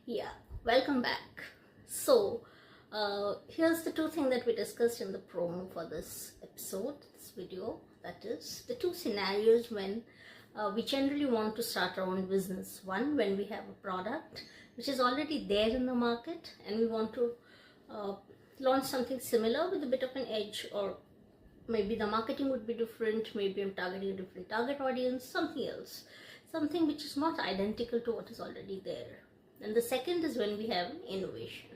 Yeah, welcome back. Here's the two things that we discussed in the promo for this episode, this video. That is the two scenarios when we generally want to start our own business. One, when we have a product which is already there in the market and we want to uh, launch something similar with a bit of an edge, or maybe the marketing would be different, maybe I'm targeting a different target audience, something else, something which is not identical to what is already there. And the second is when we have an innovation,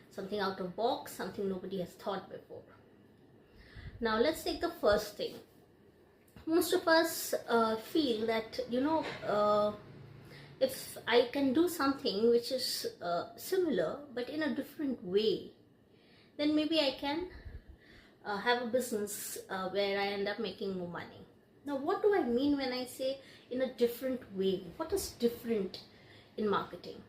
something out of box, something nobody has thought before. Now let's take the first thing. Most of us feel that if I can do something which is similar but in a different way, then maybe I can have a business where I end up making more money. Now, what do I mean when I say in a different way? What is different in marketing?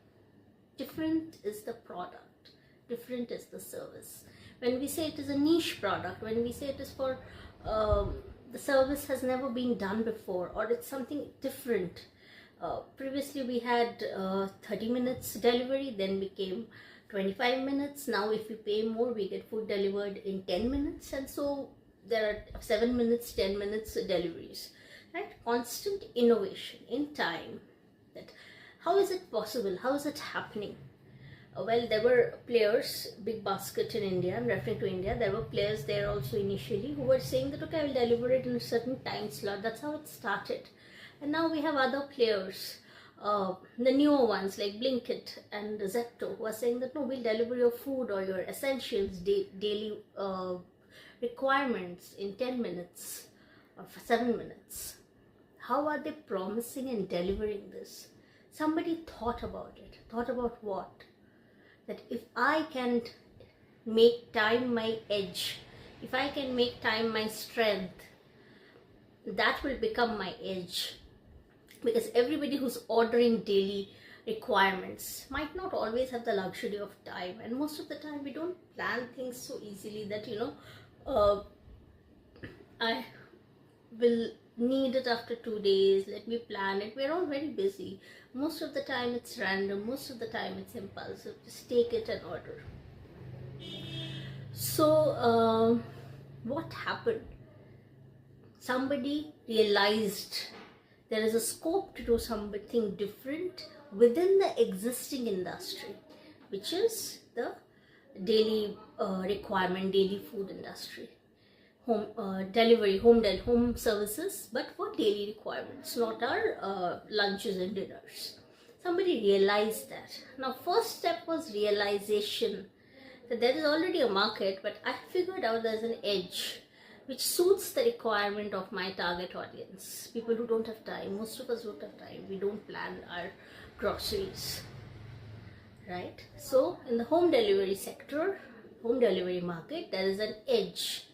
Different is the product, different is the service. When we say it is a niche product, when we say it is for the service has never been done before, or it's something different. Previously we had 30 minutes delivery, then became 25 minutes. Now if we pay more, we get food delivered in 10 minutes, and so there are 7 minutes, 10 minutes deliveries, right? Constant innovation in time. That how is it possible? How is it happening? Well, there were players, Big Basket in India, I'm referring to India, there were players there also initially who were saying that, okay, I will deliver it in a certain time slot. That's how it started. And now we have other players, the newer ones like Blinkit and Zepto, who are saying that, no, we'll deliver your food or your essentials, daily requirements in 10 minutes or for 7 minutes. How are they promising and delivering this? Somebody thought about it. Thought about what? That if I can make time my edge, if I can make time my strength, that will become my edge. Because everybody who's ordering daily requirements might not always have the luxury of time, and most of the time we don't plan things so easily that I will need it after 2 days, let me plan it. We're all very busy. Most of the time it's random, most of the time it's impulsive. Just take it and order. So what happened? Somebody realized there is a scope to do something different within the existing industry, which is the daily requirement, daily food industry. Home delivery, home services, but for daily requirements, not our lunches and dinners. Somebody realized that. Now, first step was realization that there is already a market, but I figured out there's an edge which suits the requirement of my target audience. People who don't have time. Most of us don't have time. We don't plan our groceries, right? So, in the home delivery sector, home delivery market, there is an edge.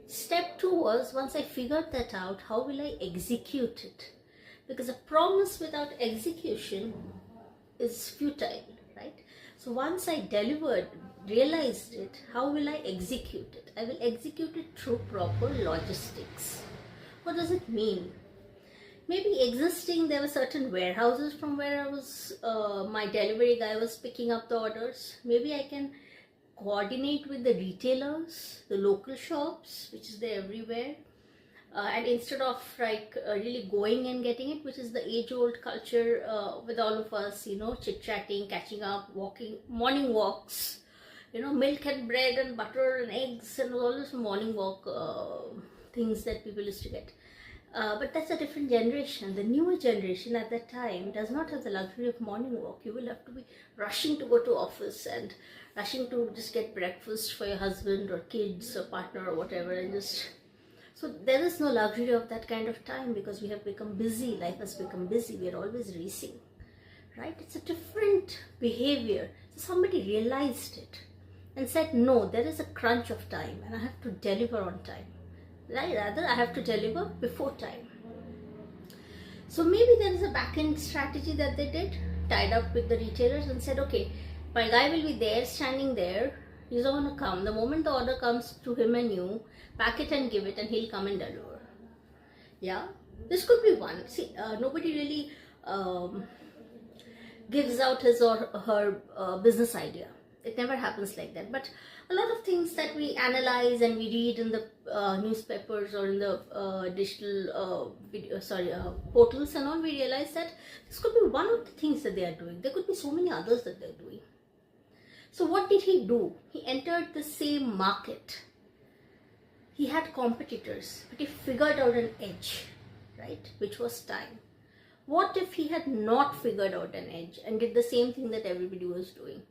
Step 2 was, once I figured that out, how will I execute it? Because a promise without execution is futile, right? So once I delivered, realized it, how will I execute it? I will execute it through proper logistics. What does it mean? Maybe existing, there were certain warehouses from where I was, my delivery guy was picking up the orders. Maybe I can coordinate with the retailers, the local shops, which is there everywhere, and instead of really going and getting it, which is the age-old culture with all of us, chit-chatting, catching up, walking, morning walks, milk and bread and butter and eggs and all those morning walk things that people used to get. But that's a different generation. The newer generation at that time does not have the luxury of morning walk. You will have to be rushing to go to office and rushing to just get breakfast for your husband or kids or partner or whatever, and just so there is no luxury of that kind of time because we have become busy. Life has become busy. We are always racing, right? It's a different behavior. So somebody realized it and said, no, there is a crunch of time and I have to deliver on time. Rather, I have to deliver before time. So maybe there is a back-end strategy that they did, tied up with the retailers and said, okay, my guy will be there, standing there. He's going to come. The moment the order comes to him and you, pack it and give it, and he'll come and deliver. Yeah, this could be one. See, nobody really gives out his or her business idea. It never happens like that. But a lot of things that we analyze and we read in the newspapers or in the digital portals and all, we realize that this could be one of the things that they are doing. There could be so many others that they're doing. So what did he do? He entered the same market. He had competitors, but he figured out an edge, right? Which was time. What if he had not figured out an edge and did the same thing that everybody was doing?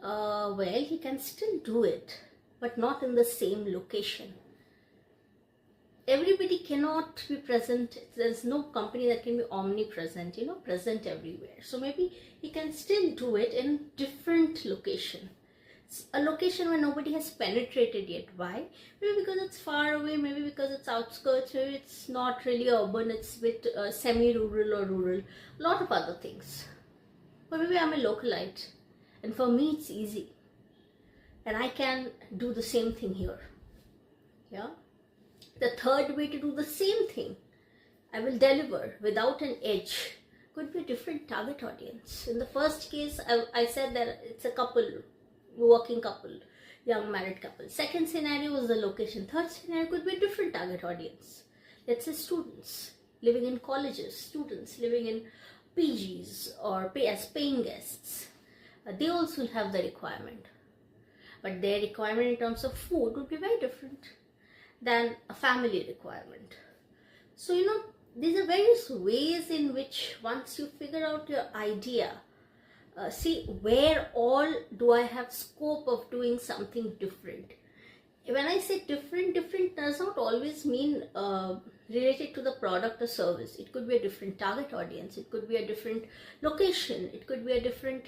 Well, he can still do it, but not in the same location. Everybody cannot be present. There's no company that can be omnipresent, present everywhere. So maybe he can still do it in different location. A location where nobody has penetrated yet. Why? Maybe because it's far away, maybe because it's outskirts, maybe it's not really urban, it's a bit semi-rural or rural, a lot of other things. Or maybe I'm a localite, and for me it's easy, and I can do the same thing here. Yeah. The third way to do the same thing, I will deliver without an edge, could be a different target audience. In the first case, I said that it's a couple, working couple, young married couple. Second scenario was the location. Third scenario could be a different target audience. Let's say students living in colleges, students living in PGs or as paying guests. They also have the requirement, but their requirement in terms of food would be very different than a family requirement. So these are various ways in which, once you figure out your idea, see where all do I have scope of doing something different. When I say different does not always mean related to the product or service. It could be a different target audience, it could be a different location, it could be a different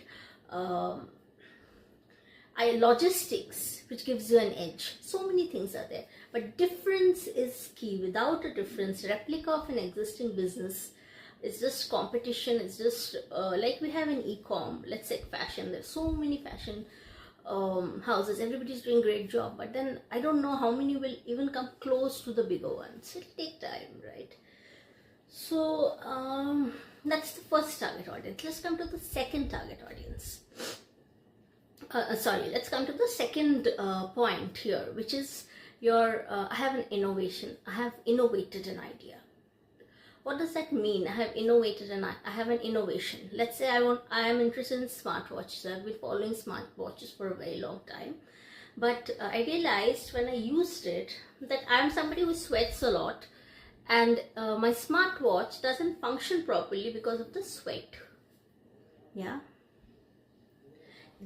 logistics, which gives you an edge. So many things are there, but difference is key. Without a difference, replica of an existing business, it's just competition. It's just like we have in e-com, let's say fashion. There's so many fashion houses, everybody's doing great job, but then I don't know how many will even come close to the bigger ones. It'll take time, right? So that's the first target audience. Let's come to the second target audience. Let's come to the second point here, which is I have an innovation. I have innovated an idea. What does that mean? I have innovated and I have an innovation. Let's say I am interested in smartwatches. I've been following smartwatches for a very long time. But I realized when I used it that I'm somebody who sweats a lot, and my smartwatch doesn't function properly because of the sweat. Yeah.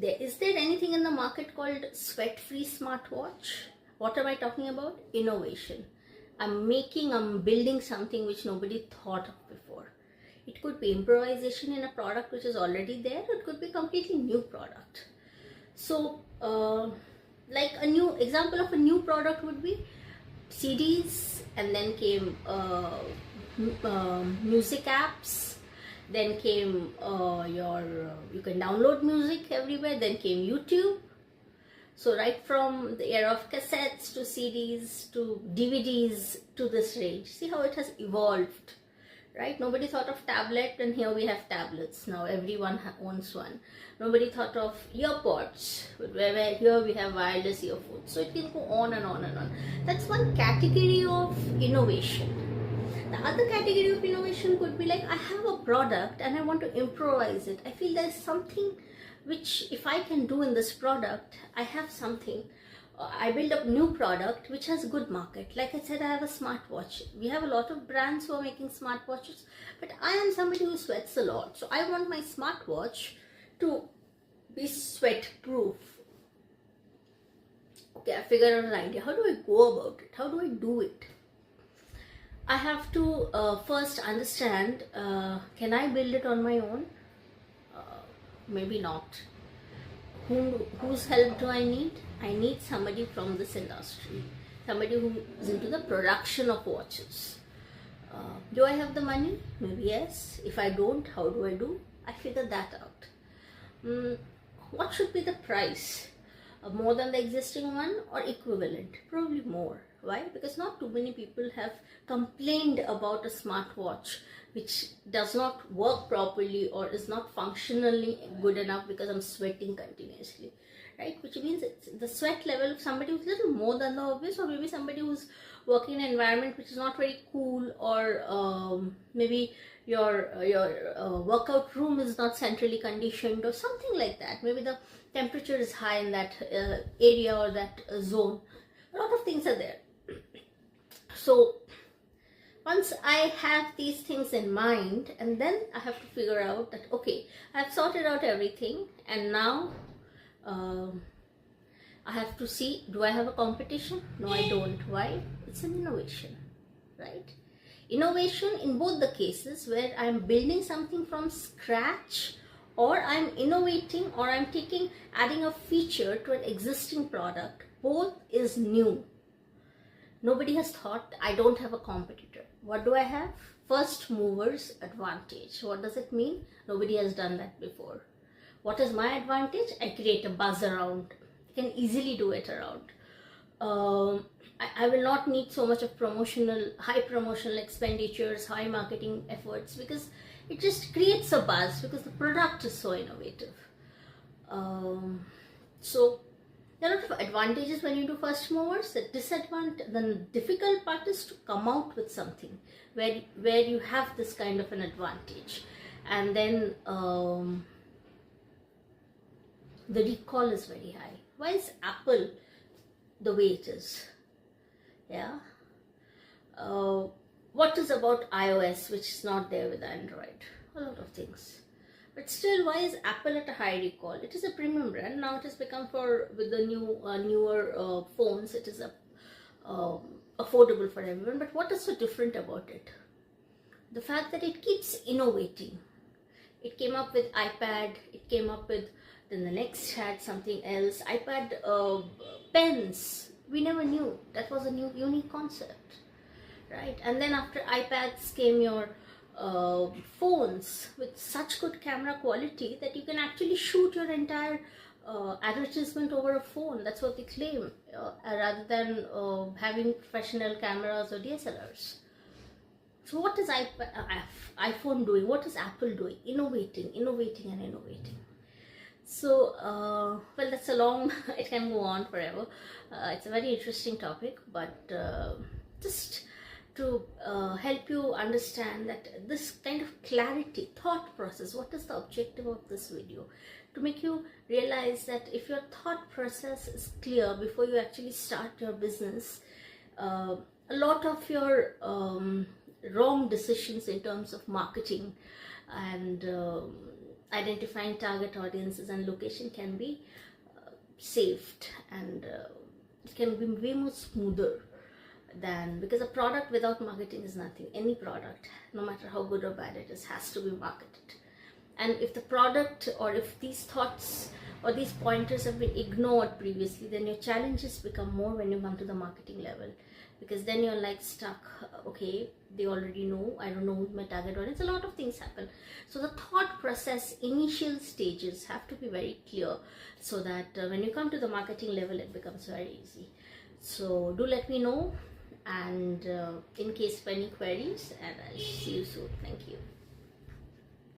Is there anything in the market called sweat-free smartwatch? What am I talking about? Innovation. I'm building something which nobody thought of before. It could be improvisation in a product which is already there. It could be completely new product. So, like a new example of a new product would be CDs, and then came music apps. Then came you can download music everywhere. Then came YouTube. So right from the era of cassettes to CDs to DVDs to this range. See how it has evolved, right? Nobody thought of tablet, and here we have tablets. Now everyone owns one. Nobody thought of earpods, where here we have wireless earphones. So it can go on and on and on. That's one category of innovation. The other category of innovation could be like, I have a product and I want to improvise it. I feel there's something which if I can do in this product, I have something. I build up new product which has good market. Like I said, I have a smartwatch. We have a lot of brands who are making smartwatches, but I am somebody who sweats a lot. So I want my smartwatch to be sweat proof. Okay, I figured out an idea. How do I go about it? How do I do it? I have to first understand, can I build it on my own? Maybe not. Whose help do I need? I need somebody from this industry, somebody who is into the production of watches. Do I have the money? Maybe yes. If I don't, how do I do? I figure that out. What should be the price? More than the existing one or equivalent? Probably more. Why? Because not too many people have complained about a smartwatch which does not work properly or is not functionally good enough because I'm sweating continuously, right? Which means it's the sweat level of somebody who's a little more than the obvious, or maybe somebody who's working in an environment which is not very cool, or maybe your workout room is not centrally conditioned or something like that. Maybe the temperature is high in that area or that zone. A lot of things are there. So once I have these things in mind, and then I have to figure out that, okay, I've sorted out everything, and now I have to see, do I have a competition? No, I don't. Why? It's an innovation, right? Innovation in both the cases, where I'm building something from scratch, or I'm innovating, or I'm adding a feature to an existing product, both is new. Nobody has thought, I don't have a competitor. What do I have? First movers advantage. What does it mean? Nobody has done that before. What is my advantage? I create a buzz around. I can easily do it around. I will not need so much of high promotional expenditures, high marketing efforts, because it just creates a buzz because the product is so innovative. So there are a lot of advantages when you do first movers. The difficult part is to come out with something where you have this kind of an advantage, and then the recall is very high. Why is Apple the way it is? Yeah. What is about iOS which is not there with Android? A lot of things. But still, why is Apple at a high recall? It is a premium brand. Now it has become, with the newer phones, it is affordable for everyone. But what is so different about it? The fact that it keeps innovating. It came up with iPad. It came up with, then the next had something else. iPad pens. We never knew. That was a unique concept, right? And then after iPads came your phones with such good camera quality that you can actually shoot your entire advertisement over a phone. That's what they claim, rather than having professional cameras or DSLRs. So what is iPhone doing? What is Apple doing? Innovating and innovating. So, well, that's a long, it can go on forever. It's a very interesting topic, but just to help you understand that this kind of clarity, thought process, what is the objective of this video? To make you realize that if your thought process is clear before you actually start your business, a lot of your wrong decisions in terms of marketing and identifying target audiences and location can be saved, and it can be way more smoother than, because a product without marketing is nothing. Any product, no matter how good or bad it is, has to be marketed. And if the product, or if these thoughts or these pointers have been ignored previously, then your challenges become more when you come to the marketing level, because then you're like stuck. Okay, they already know, I don't know who's my target audience. A lot of things happen. So the thought process, initial stages have to be very clear, so that when you come to the marketing level, it becomes very easy. So do let me know, and in case of any queries, and I'll see you soon. Thank you.